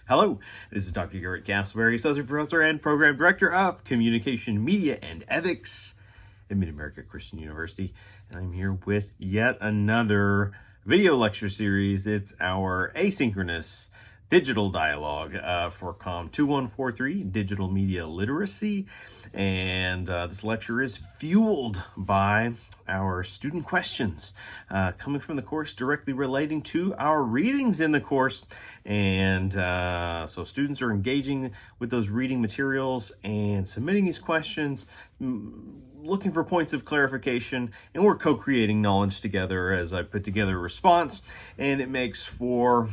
Hello, this is Dr. Garrett Castleberry, Associate Professor and Program Director of Communication, Media, and Ethics at Mid-America Christian University. And I'm here with yet another video lecture series. It's our asynchronous digital dialogue for COM 2143, Digital Media Literacy. And this lecture is fueled by our student questions coming from the course directly relating to our readings in the course. And so students are engaging with those reading materials and submitting these questions, looking for points of clarification, and we're co-creating knowledge together as I put together a response, and it makes for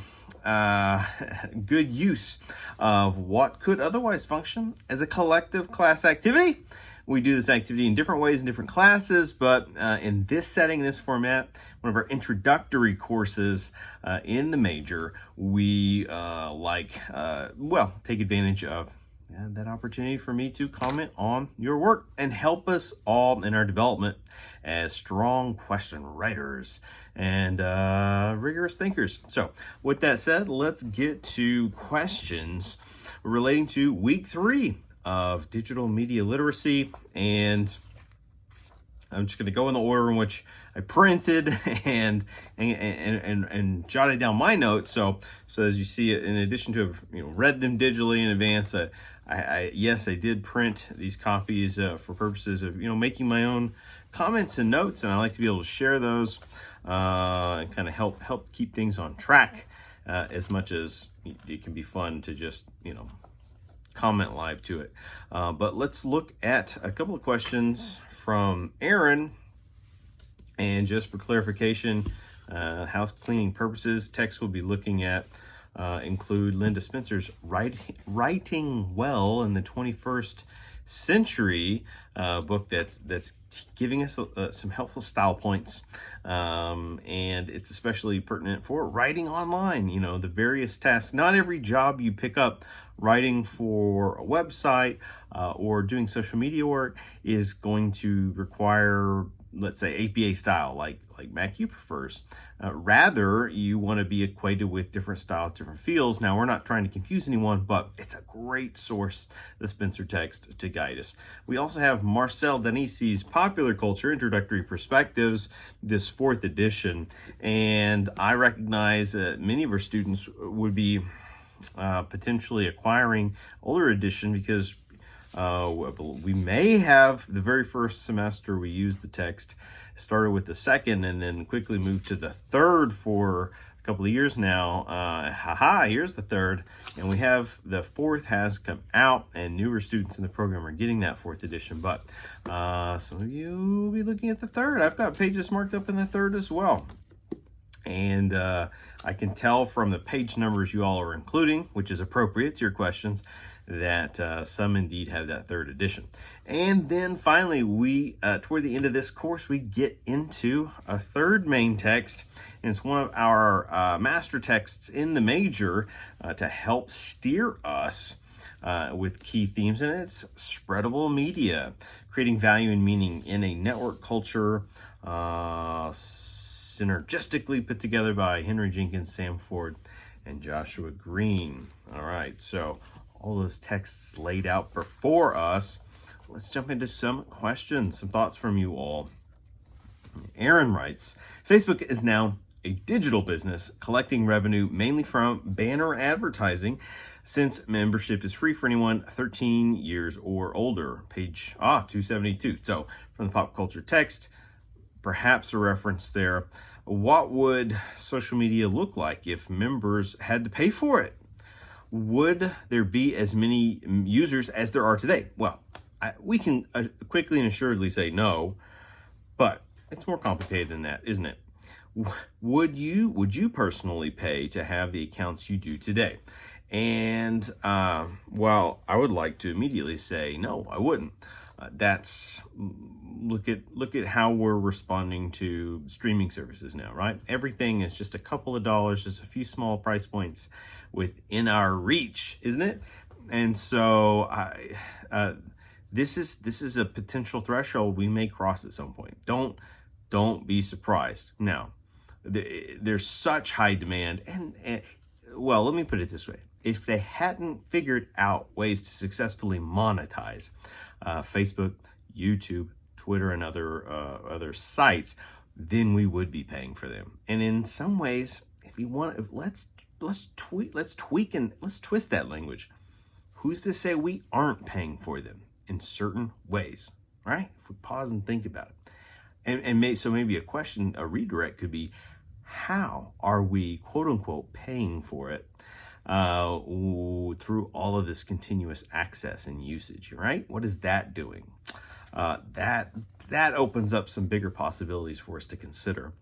good use of what could otherwise function as a collective class activity. We do this activity in different ways in different classes, but in this setting, in this format, one of our introductory courses in the major, we take advantage of that opportunity for me to comment on your work and help us all in our development as strong question writers and rigorous thinkers. So with that said, let's get to questions relating to week 3 of digital media literacy. And I'm just going to go in the order in which I printed and jotted down my notes. So as you see, in addition to have read them digitally in advance, I did print these copies for purposes of making my own comments and notes, and I like to be able to share those and kind of help keep things on track as much as it can be fun to just comment live to it. But let's look at a couple of questions from Aaron. And just for clarification, house cleaning purposes, text we'll be looking at include Linda Spencer's Writing Well in the 21st Century book that's giving us some helpful style points, and it's especially pertinent for writing online. The various tasks. Not every job you pick up writing for a website or doing social media work is going to require, let's say, APA style like MacU prefers. Rather, you want to be acquainted with different styles, different fields. Now, we're not trying to confuse anyone, but it's a great source, the Spencer text, to guide us. We also have Marcel Danisi's Popular Culture Introductory Perspectives, this 4th edition. And I recognize that many of our students would be potentially acquiring older edition because we may have the very first semester we use the text started with the 2nd and then quickly moved to the 3rd for a couple of years now. Here's the 3rd, and we have the 4th has come out, and newer students in the program are getting that 4th edition, but some of you will be looking at the 3rd. I've got pages marked up in the 3rd as well. And I can tell from the page numbers you all are including, which is appropriate to your questions, that some indeed have that 3rd edition. And then finally, we toward the end of this course, we get into a 3rd main text, and it's one of our master texts in the major to help steer us with key themes, and it's spreadable media, creating value and meaning in a network culture, synergistically put together by Henry Jenkins, Sam Ford, and Joshua Green. All right, so all those texts laid out before us. Let's jump into some questions, some thoughts from you all. Aaron writes, Facebook is now a digital business collecting revenue mainly from banner advertising, since membership is free for anyone 13 years or older. Page 272. So from the pop culture text, perhaps a reference there. What would social media look like if members had to pay for it? Would there be as many users as there are today? Well, we can quickly and assuredly say no, but it's more complicated than that, isn't it? Would you personally pay to have the accounts you do today? And well, I would like to immediately say no, I wouldn't. Look at how we're responding to streaming services now, right? Everything is just a couple of dollars, just a few small price points within our reach, isn't it? And so this is a potential threshold we may cross at some point. Don't be surprised. Now, there's such high demand, and well, let me put it this way. if they hadn't figured out ways to successfully monetize Facebook, YouTube, Twitter, and other sites, then we would be paying for them. And in some ways, if we want, let's tweak and let's twist that language. Who's to say we aren't paying for them in certain ways, right? If we pause and think about it. So maybe a redirect could be, how are we, quote unquote, paying for it through all of this continuous access and usage, right? What is that doing? That opens up some bigger possibilities for us to consider.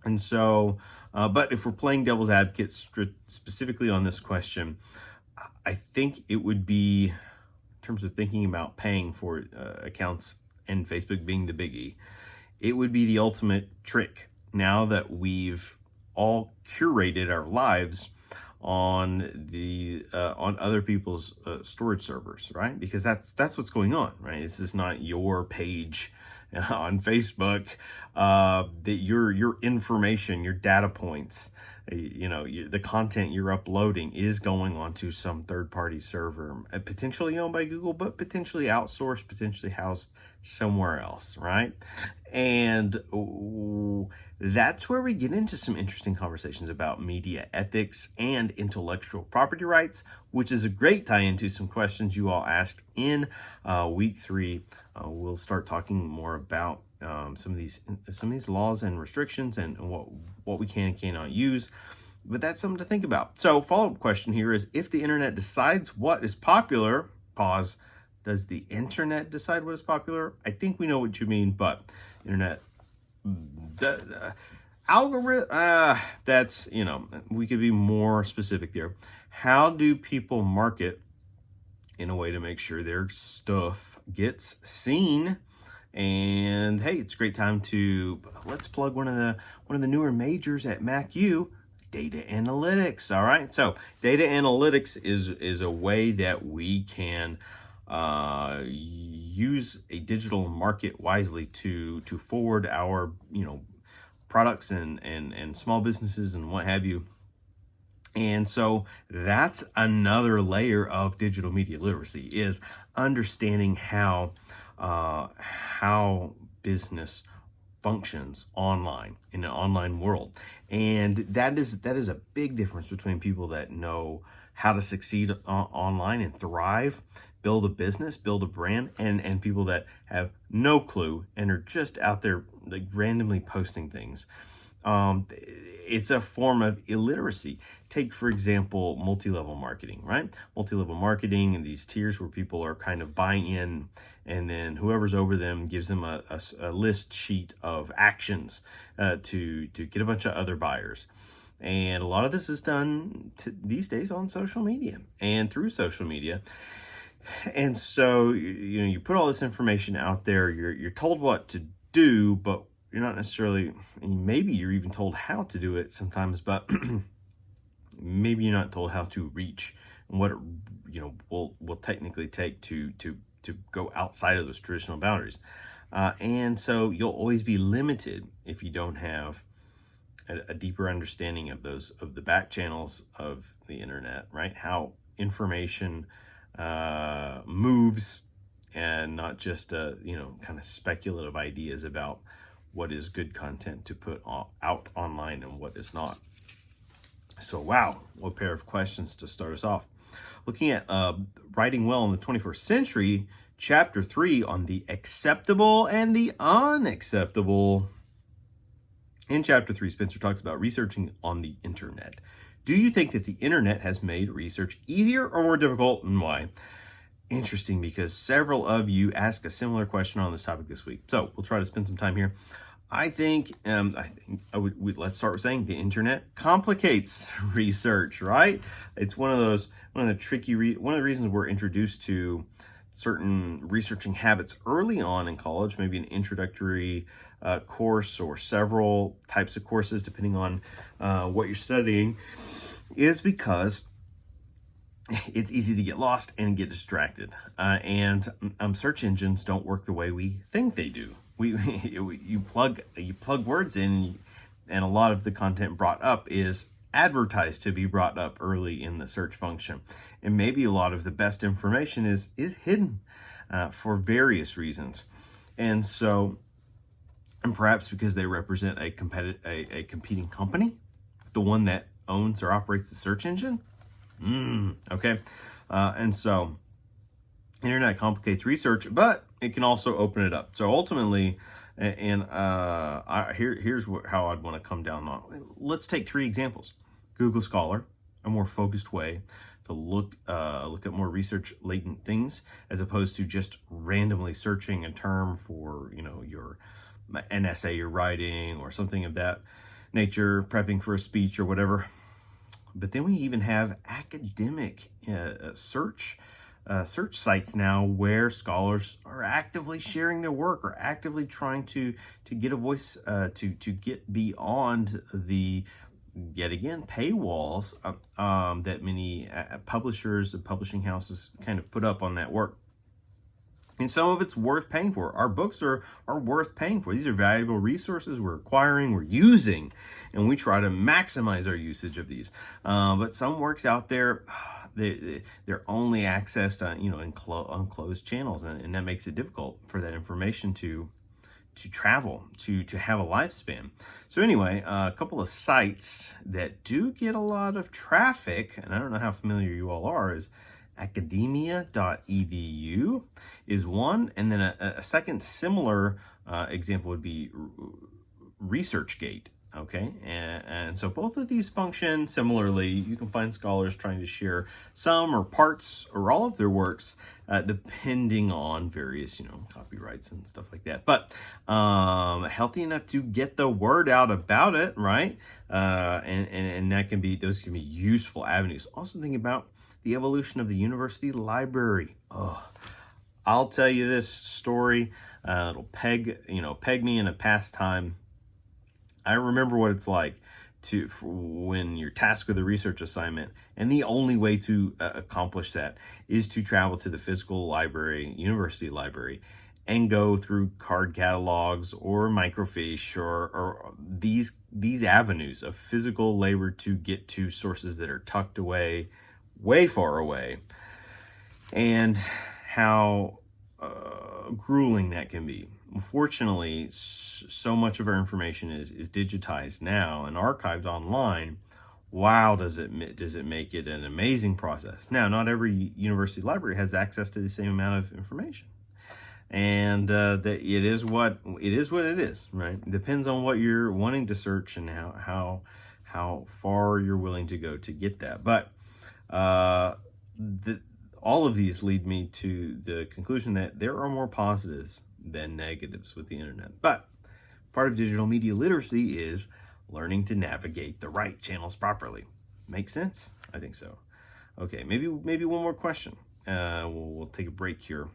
And so, but if we're playing devil's advocate specifically on this question, I think it would be, in terms of thinking about paying for accounts and Facebook being the biggie, it would be the ultimate trick now that we've all curated our lives on other people's storage servers, right? Because that's what's going on, right? This is not your page on Facebook. That your information, your data points, the content you're uploading is going onto some third-party server, potentially owned by Google, but potentially outsourced, potentially housed somewhere else, right? And that's where we get into some interesting conversations about media ethics and intellectual property rights, which is a great tie into some questions you all asked in week 3. We'll start talking more about some of these laws and restrictions and what we can and cannot use. But that's something to think about. So follow-up question here is, if the internet decides what is popular, pause, does the internet decide what is popular? I think we know what you mean, but internet, algorithm, that's, we could be more specific there. How do people market in a way to make sure their stuff gets seen? And hey, it's a great time to, let's plug one of the newer majors at MacU, data analytics. All right, so data analytics is a way that we can use a digital market wisely to forward our products and small businesses and what have you. And so that's another layer of digital media literacy, is understanding how business functions online, in an online world. And that is a big difference between people that know how to succeed online and thrive, build a business, build a brand, and people that have no clue and are just out there like randomly posting things. It's a form of illiteracy. Take, for example, multi-level marketing, right? Multi-level marketing and these tiers where people are kind of buying in, and then whoever's over them gives them a list sheet of actions to get a bunch of other buyers. And a lot of this is done these days on social media and through social media. And so, you put all this information out there, you're told what to do, but you're not necessarily, and maybe you're even told how to do it sometimes, but maybe you're not told how to reach and what it, will technically take to go outside of those traditional boundaries. And so you'll always be limited if you don't have a deeper understanding of the back channels of the internet, right? How information moves, and not just kind of speculative ideas about what is good content to put out online and what is not. So wow, what a pair of questions to start us off. Looking at writing well in the 21st century, chapter 3 on the acceptable and the unacceptable. In chapter 3, Spencer talks about researching on the internet. Do you think that the internet has made research easier or more difficult, and why? Interesting, because several of you asked a similar question on this topic this week. So we'll try to spend some time here. I think let's start with saying the internet complicates research, right? It's one of the reasons we're introduced to certain researching habits early on in college, maybe an introductory course or several types of courses, depending on what you're studying, is because it's easy to get lost and get distracted. And search engines don't work the way we think they do. You plug words in, and a lot of the content brought up is advertised to be brought up early in the search function. And maybe a lot of the best information is hidden for various reasons. And so, and perhaps because they represent a competing company, the one that owns or operates the search engine. Okay. And so internet complicates research, but it can also open it up. So ultimately, and here's how I'd want to come down on. Let's take 3 examples. Google Scholar, a more focused way to look at more research latent things, as opposed to just randomly searching a term for, an essay you're writing or something of that nature, prepping for a speech or whatever. But then we even have academic search sites now where scholars are actively sharing their work or actively trying to get a voice, to get beyond the, yet again, paywalls that many publishers and publishing houses kind of put up on that work. And some of it's worth paying for. Our books are worth paying for. These are valuable resources we're acquiring, we're using, and we try to maximize our usage of these. But some works out there, they're only accessed on closed channels, and that makes it difficult for that information to travel, to have a lifespan. So anyway, a couple of sites that do get a lot of traffic, and I don't know how familiar you all are, is academia.edu is one, and then a second similar example would be ResearchGate. Okay, and so both of these function similarly. You can find scholars trying to share some or parts or all of their works, depending on various, copyrights and stuff like that. But healthy enough to get the word out about it, right? And those can be useful avenues. Also thinking about the evolution of the university library. I'll tell you this story. It'll peg me in a past time. I remember what it's like when you're tasked with a research assignment, and the only way to accomplish that is to travel to the physical library, university library, and go through card catalogs or microfiche or these avenues of physical labor to get to sources that are tucked away, way far away, and how grueling that can be. Fortunately, so much of our information is digitized now and archived online. Wow, does it make it an amazing process. Now, not every university library has access to the same amount of information, and it is what it is, right? It depends on what you're wanting to search and how far you're willing to go to get that. But all of these lead me to the conclusion that there are more positives than negatives with the internet. But part of digital media literacy is learning to navigate the right channels properly. Make sense? I think so. Okay, maybe one more question. We'll take a break here.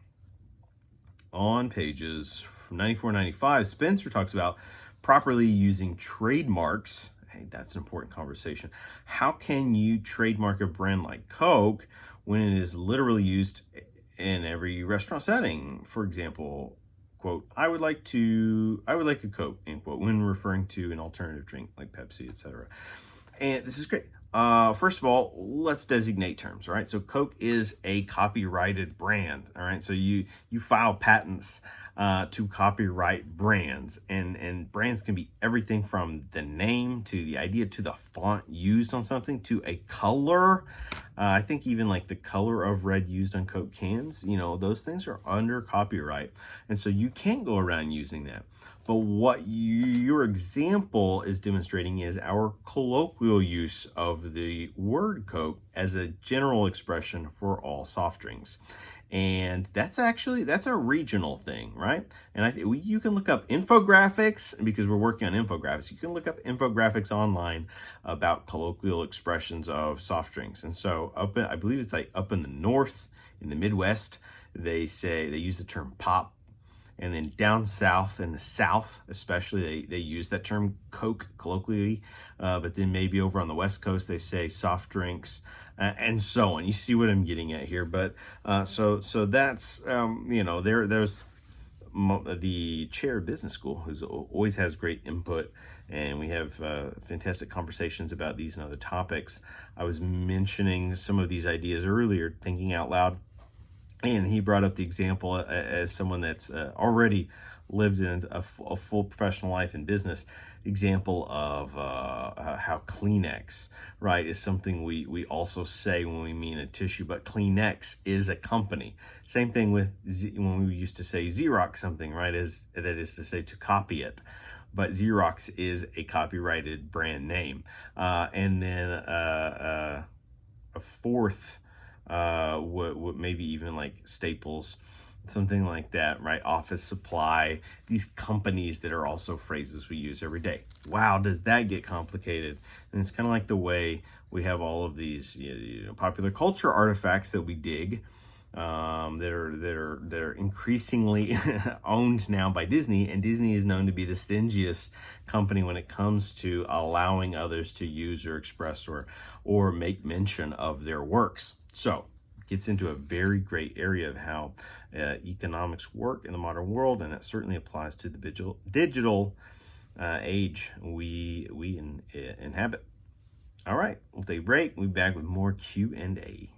On pages 94 and 95, Spencer talks about properly using trademarks. Hey, that's an important conversation. How can you trademark a brand like Coke when it is literally used in every restaurant setting? For example, quote, I would like a Coke, end quote, when referring to an alternative drink like Pepsi, etc. And this is great. First of all, let's designate terms, all right? So Coke is a copyrighted brand, all right? So you file patents to copyright brands, and brands can be everything from the name to the idea to the font used on something to a color. I think even like the color of red used on Coke cans, those things are under copyright, and so you can't go around using that. But what your example is demonstrating is our colloquial use of the word Coke as a general expression for all soft drinks. And that's a regional thing, right? And you can look up infographics, because we're working on infographics. You can look up infographics online about colloquial expressions of soft drinks. And so I believe it's like up in the north, in the Midwest, they use the term pop. And then down south, in the South especially, they use that term Coke colloquially. But then maybe over on the West Coast, they say soft drinks, and so on. You see what I'm getting at here. But so that's, there's the chair of business school, who always has great input, and we have fantastic conversations about these and other topics. I was mentioning some of these ideas earlier, thinking out loud, and he brought up the example as someone that's already lived in a full professional life in business, example of how Kleenex, right, is something we also say when we mean a tissue, but Kleenex is a company. Same thing with when we used to say Xerox something, right, that is to say to copy it. But Xerox is a copyrighted brand name. And then a fourth, what maybe even like Staples, something like that, right? Office Supply, these companies that are also phrases we use every day. Wow, does that get complicated? And it's kind of like the way we have all of these popular culture artifacts that we dig, that are increasingly owned now by Disney, and Disney is known to be the stingiest company when it comes to allowing others to use or express or make mention of their works. So it gets into a very great area of how economics work in the modern world, and that certainly applies to the digital age we inhabit. All right, we'll take a break. We'll be back with more Q&A.